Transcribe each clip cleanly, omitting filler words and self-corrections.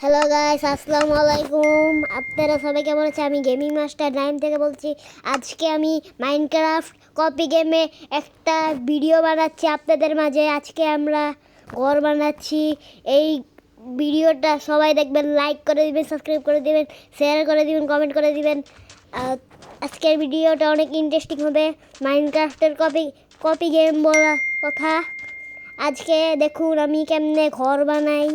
Hello guys, আসসালামু আলাইকুম। আপনারা সবাই কেমন আছে? আমি গেমিং মাস্টার 9 থেকে বলছি। আজকে আমি মাইনক্রাফট কপি গেমে একটা ভিডিও বানাচ্ছি আপনাদের মাঝে। আজকে আমরা ঘর বানাচ্ছি। এই ভিডিওটা সবাই দেখবেন, লাইক করে দিবেন, সাবস্ক্রাইব করে দিবেন, শেয়ার করে দিবেন, কমেন্ট করে দিবেন। আজকের ভিডিওটা অনেক ইন্টারেস্টিং হবে। মাইনক্রাফটের কপি গেম বলা কথা। আজকে দেখুন আমি কেমনে ঘর বানাই।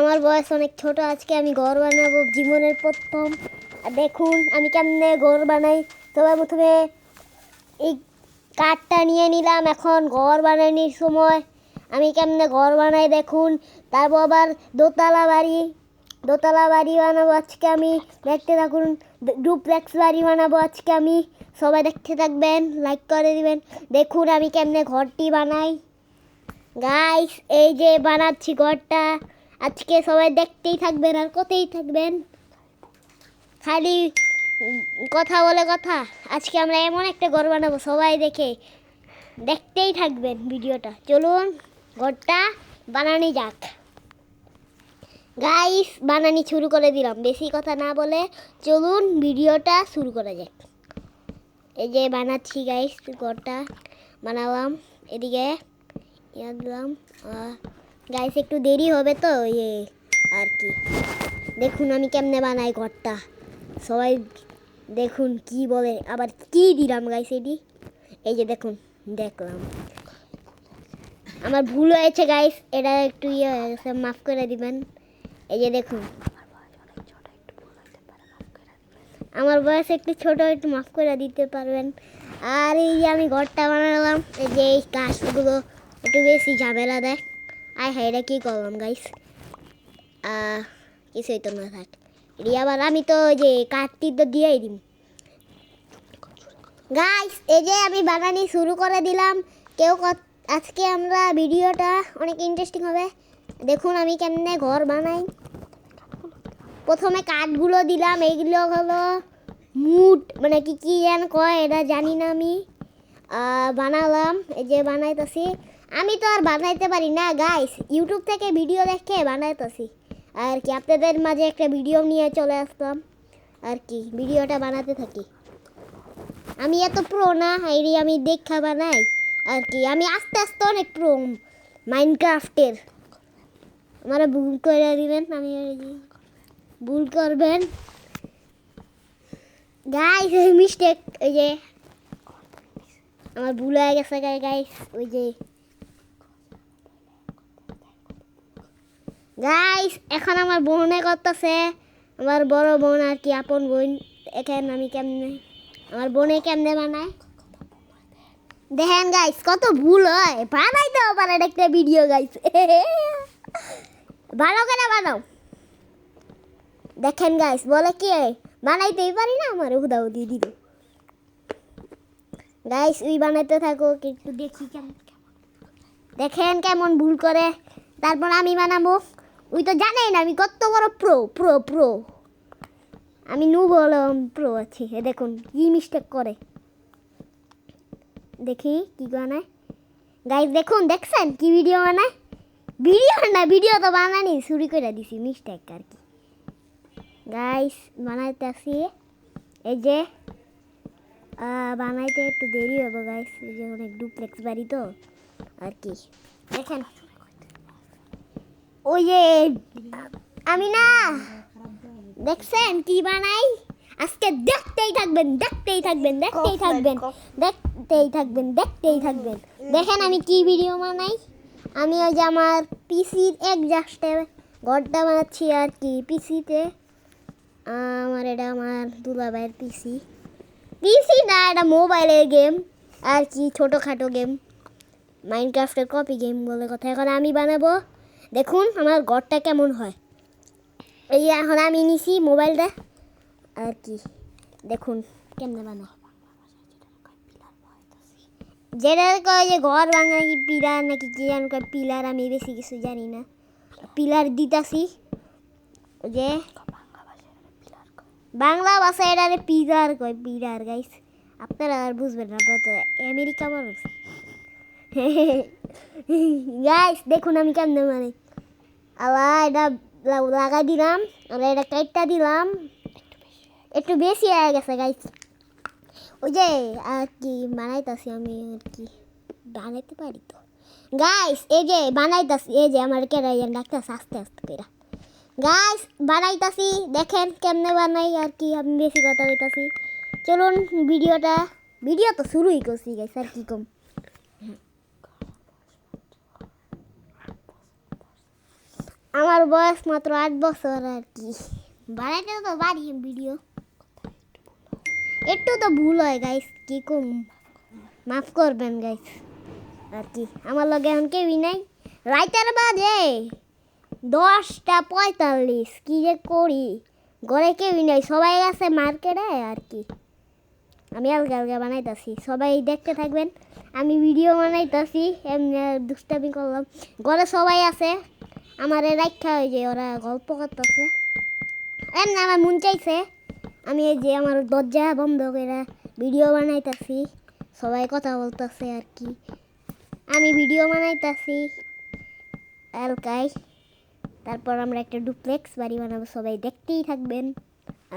আমার বয়স অনেক ছোট। আজকে আমি ঘর বানাবো জীবনের প্রথম। দেখুন আমি কেমনে ঘর বানাই। তবে প্রথমে এই কাঠটা নিয়ে নিলাম। এখন ঘর বানানোর সময় আমি কেমনে ঘর বানাই দেখুন। তারপর আবার দোতলা বাড়ি বানাবো আজকে আমি। দেখতে থাকুন। ডুপ্লেক্স বাড়ি বানাবো আজকে আমি। সবাই দেখতে থাকবেন, লাইক করে দিবেন। দেখুন আমি কেমনে ঘরটি বানাই। গাইস, এই যে বানাচ্ছি ঘরটা। আজকে সবাই দেখতেই থাকবেন আর কোথায় থাকবেন, খালি কথা বলে কথা। আজকে আমরা এমন একটা ঘর বানাবো, সবাই দেখতেই থাকবেন ভিডিওটা। চলুন ঘরটা বানানি যাক। গাইস, বানানি শুরু করে দিলাম। বেশি কথা না বলে চলুন ভিডিওটা শুরু করা যাক। এই যে বানাচ্ছি গাইস, ঘরটা বানালাম। এদিকে দিলাম। গাইস একটু দেরি হবে তো আর কি। দেখুন আমি কেমনে বানাই ঘরটা। সবাই দেখুন কি বলে। আবার কি দিলাম গাইস এটি। এই যে দেখুন, দেখলাম আমার ভুল হয়েছে গাইস। এটা একটু হয়ে গেছে, মাফ করে দিবেন। এই যে দেখুন আমার বয়স একটু ছোট, একটু মাফ করে দিতে পারবেন। আর এই যে আমি ঘরটা বানালাম। এই যে এই কাজগুলো একটু বেশি ঝামেলা দেয়। হ্যাঁ, এটা কী করলাম গাইস। কিছুই তো না থাক। আবার আমি তো ওই যে কাঠটি তো দিয়েই দিই গাইস। এই যে আমি বানানি শুরু করে দিলাম। আজকে আমরা ভিডিওটা অনেক ইন্টারেস্টিং হবে। দেখুন আমি কেমনে ঘর বানাই। প্রথমে কাঠগুলো দিলাম। এইগুলো হলো মুড, মানে কি যেন কয়, এটা জানি না আমি। বানালাম। এই যে বানাইতেছি। আমি তো আর বানাইতে পারি না গাইস, ইউটিউব থেকে ভিডিও দেখে বানাইতেছি আর কি। আপনাদের মাঝে একটা ভিডিও নিয়ে চলে আসলাম আর কি। ভিডিওটা বানাতে থাকি। আমি এত প্রো না, আমি দেখা বানাই আর কি। আমি আস্তে আস্তে অনেক প্রো মাইনক্রাফটের। আমার ভুল করে দিবেন, আমি ভুল করবেন গাইস। মিস্টেক, ওই যে আমার ভুল হয়ে গেছে গাইস। ওই যে গাইস এখন আমার বোনে করতেছে, আমার বড় বোন আর কি, আপন বোন। এখন আমি কেমনে আমার বোনে কেমনে বানায় দেখেন গাইস। কত ভুল হয়, বানাইতেও পারে একটা ভিডিও গাইস। ভালো করে বানাও। দেখেন গাইস, বলে কি বানাইতেই পারি না, আমার উদাও দিয়ে দিল গাইস। ওই বানাইতে থাকো, একটু দেখি কেমন। দেখেন কেমন ভুল করে। তারপর আমি বানাবো। ওই তো জানেন আমি কত বড় প্রো প্রো প্রো। আমি বললাম প্রো আছি। দেখুন কি মিস্টেক করে। দেখি কি বানায় গাইস। দেখুন, দেখছেন কি ভিডিও বানায়। ভিডিও তো বানানি শুরু করে দিছি, মিস্টেক আর কি গাইস। বানাইতেছি। এই যে বানাইতে একটু দেরি হবে গাইস, এই যে অনেক ডুপ্লেক্স বাড়ি তো আর কি। দেখেন ওই যে আমি না, দেখছেন কি বানাই। আজকে দেখতেই থাকবেন, দেখতেই থাকবেন, দেখতেই থাকবেন, দেখতেই থাকবেন, দেখতেই থাকবেন। দেখেন আমি কি ভিডিও বানাই। আমি ওই যে আমার পিসির জাস্টে ঘরটা বানাচ্ছি আর কি। পিসিতে এটা আমার দুলাভাইয়ের পিসি না, এটা মোবাইলের গেম আর কি, ছোটোখাটো গেম, মাইনক্রাফটের কপি গেম বলে কথা। এখন আমি বানাবো। দেখুন আমার ঘরটা কেমন হয়। এই এখন আমি নিছি মোবাইলটা আর কি। দেখুন কেমনে বানায়। যেটা কয় যে ঘর ভাঙা কি পিলার নাকি কি জানি কয়, পিলার আমি বেশি কিছু জানি না। পিলার দিতাছি। যে বাংলা ভাষায় এটা পিলার কয়, পিলার গাইস। আপনারা আর বুঝবেন না, আপনারা তো আমেরিকা মানুষ। গাইস দেখুন আমি কেমনে মানে আবার এটা লাগাই দিলাম আর এটা কাইটটা দিলাম একটু বেশি হয়ে গেছে গাইস ওই যে আর কি বানাইতাছি আমি আর কি বানাইতে পারি তো গাইস এই যে বানাইতাছি এই যে আমার কেরাই ডাকতেছে আস্তে আস্তে করে গাইস বানাইতাছি দেখেন কেমনে বানাই আর কি আমি বেশি কথা বলতাছি চলুন ভিডিও তো শুরুই করছি গাইস আর কি কম আমার বয়স মাত্র 8 বছর আর কি বানাইতে তো পারি ভিডিও একটু তো ভুল হয় গাইস কি কম মাফ করবেন গাইস আর কি আমার লগে এখন কেউই নাই রাইতের বাজে 10:45 কি যে করি ঘরে কেউই নাই সবাই আছে মার্কেটে আর কি আমি আলগা বানাইতাছি সবাই দেখতে থাকবেন আমি ভিডিও বানাইতাছি এমনি দুষ্টামি করলাম ঘরে সবাই আছে আমারে রাখা হয়ে যে ওরা গল্প করতেছে এমনি আমার মন চাইছে আমি এই যে আমার দরজা বন্ধ করে ভিডিও বানাইতাছি সবাই কথা বলতেছে আর কি আমি ভিডিও বানাইতাছি এলকাই তারপর আমরা একটা ডুপ্লেক্স বাড়ি বানাবো সবাই দেখতেই থাকবেন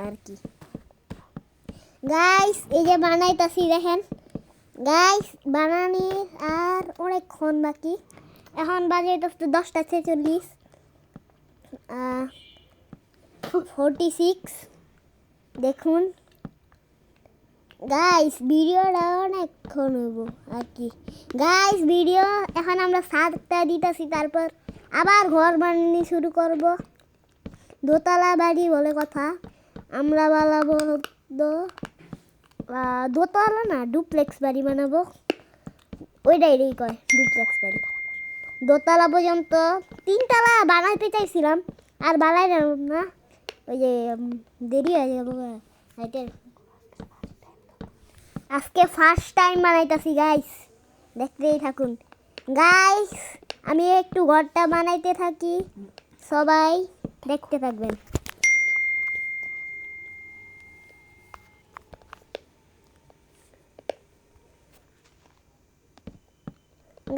আর কি গাইস এই যে বানাইতাছি দেখেন গাইস বানানি আর অনেকক্ষণ বাকি এখন বাজে 10:46 46 দেখুন গাইস ভিডিওটা অনেকক্ষণ হইব আর কি গাইস ভিডিও এখন আমরা 7টা দিতেছি তারপর আবার ঘর বানানি শুরু করব দোতলা বাড়ি বলে কথা আমরা বানাবো দোতলা না ডুপ্লেক্স বাড়ি বানাবো ওইটাই কয় ডুপ্লেক্স বাড়ি দোতলা পর্যন্ত 3তলা বানাইতে চাইছিলাম আর বানাইলাম না ওই যে দেরি হয়ে যাবো আজকে ফার্স্ট টাইম বানাইতাছি গাইস দেখতেই থাকুন গাইস আমি একটু ঘরটা বানাইতে থাকি সবাই দেখতে থাকবেন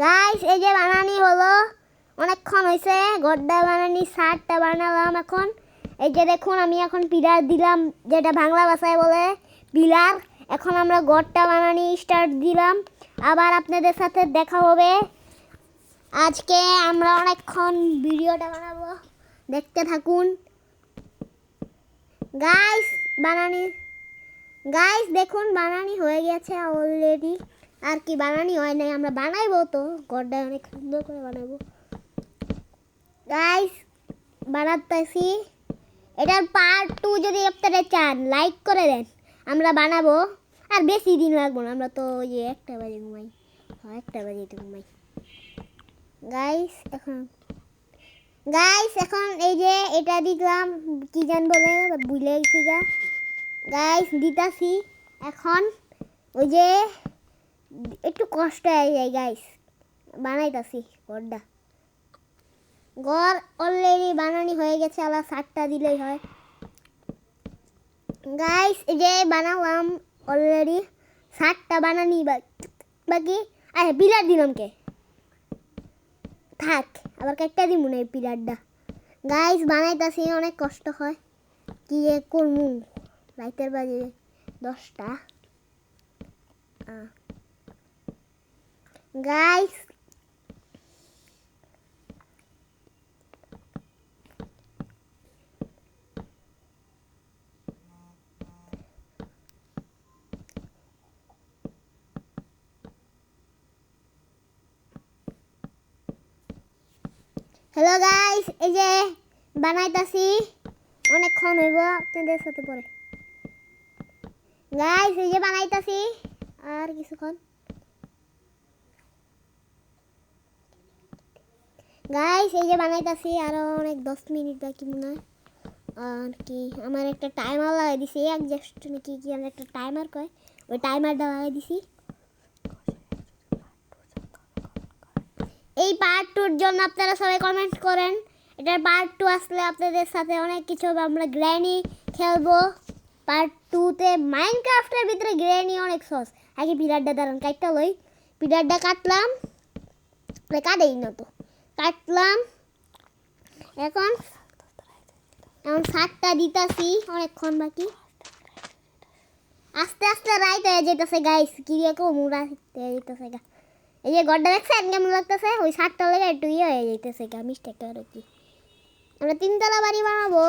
গাইস এই যে বানানি হলো অনেকক্ষণ হয়েছে ঘরটা বানানি 7টা বানালাম এখন এই যে দেখুন আমি এখন পিলার দিলাম যেটা বাংলা ভাষায় বলে পিলার এখন আমরা ঘরটা বানানি স্টার্ট দিলাম আবার আপনাদের সাথে দেখা হবে আজকে আমরা অনেকক্ষণ ভিডিওটা বানাবো দেখতে থাকুন গাইস দেখুন বানানি হয়ে গেছে অলরেডি আর কি বানানি হয় নাই আমরা বানাইবো তো ঘরটা অনেক সুন্দর করে বানাবো গাইস বানাতেছি এটার পার্ট 2 যদি আপনারা চান লাইক করে দেন আমরা বানাবো আর বেশি দিন লাগবো না আমরা তো ওই 1টা বাজে ঘুমাই 1টা বাজে ঘুমাই গাইস এখন এই যে এটা দিলাম কি জান বলে ভুলে গেছি গাইস দিতাছি এখন ওই যে একটু কষ্ট হয়ে যায় গাইস বানাইতাছি ঘর অলরেডি বানানি হয়ে গেছে আবার 7টা দিলেই হয় গাইস এই যে বানালাম অলরেডি 7টা বানানি বাকি আরে পিলার দিলাম কে থাক আবার একটা দিব না এই পিলারটা গাইস বানাইতাছি অনেক কষ্ট হয় কি করমু রাইতের বাজে 10টা গাইস হ্যালো গাইস এই যে বানাইতাছি অনেকক্ষণ হইব আপনাদের সাথে পরে গাইস এই যে বানাইতাছি আর কিছুক্ষণ গাইস এই যে বানাইতাছি আরো অনেক 10 মিনিট বাকি মনে হয় আর কি আমার একটা টাইমার লাগাই দিছি একজাস্ট নাকি কি আমরা একটা টাইমার কয় ওই টাইমারটা লাগাই দিছি এই পার্ট 2 এর জন্য আপনারা সবাই কমেন্ট করেন এটার পার্ট 2 আসলে আপনাদের সাথে অনেক কিছু হবে আমরা গ্র্যানি খেলবো পার্ট 2 তে মাইনক্রাফটের ভিতরে গ্র্যানি অনেক সহজ আগে পিলারটা দাঁড়ান কাটটা লই পিলারটা কাটলাম কাটেই না তো, কাটলাম। এখন শাকটা দিতাছি, অনেকক্ষণ বাকি। আস্তে আস্তে রাইট হয়ে যেতেছে গাইস, কি রকম মুড়া হয়ে যেতেছে গা। এই যে গড়টা দেখছেন কেমন লাগতেছে, ওই শাকটা লেগে একটু ইয়ে হয়ে যেতেছে গা, মিস্টেক আর কি। আমরা 3 তলা বাড়ি বানাবো,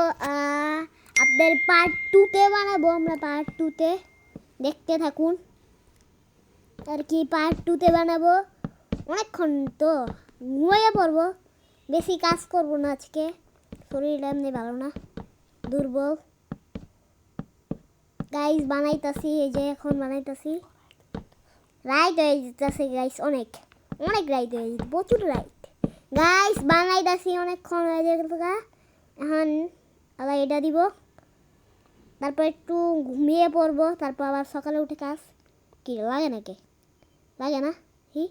আপনাদের পার্ট 2-তে বানাবো। আমরা পার্ট 2-তে দেখতে থাকুন আর কি। পার্ট 2-তে বানাবো। অনেকক্ষণ তো ঘুমাইয়া পড়বো, বেশি কাজ করবো না আজকে, শরীরটা এমনি ভালো না, দুর্বল। গাইস বানাইতাছি, এই যে এখন বানাইতাছি। রাইট হয়ে যেতেছে গাইস, অনেক অনেক রাইট হয়ে যেতে, প্রচুর রাইট। গাইস বানাইতাছি, অনেকক্ষণ হয়ে যেতে গা। এখন আবার এটা দিব, তারপর একটু ঘুমিয়ে পড়বো, তারপর আবার সকালে উঠে কাজ। কি লাগে নাকি? লাগে না? হি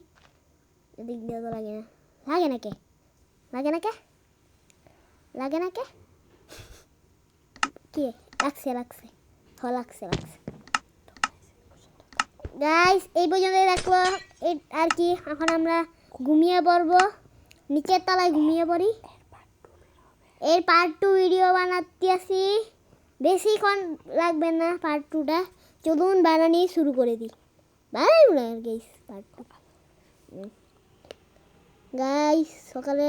এদিক দিয়ে তো লাগে না। লাগে নাকি? লাগে নাকি? লাগে নাকি? কি লাগছে লাগছে, লাগছে লাগছে। গাইস এই পর্যন্ত দেখবো আর কি। এখন আমরা ঘুমিয়ে পড়বো, নিচের তলায় ঘুমিয়ে পড়ি। এর পার্ট 2 ভিডিও বানাতে আসি, বেশিক্ষণ লাগবে না পার্ট 2টা। চলুন বানানি শুরু করে দিই। বানাই না গাইস পার্ট 2। গাইস সকালে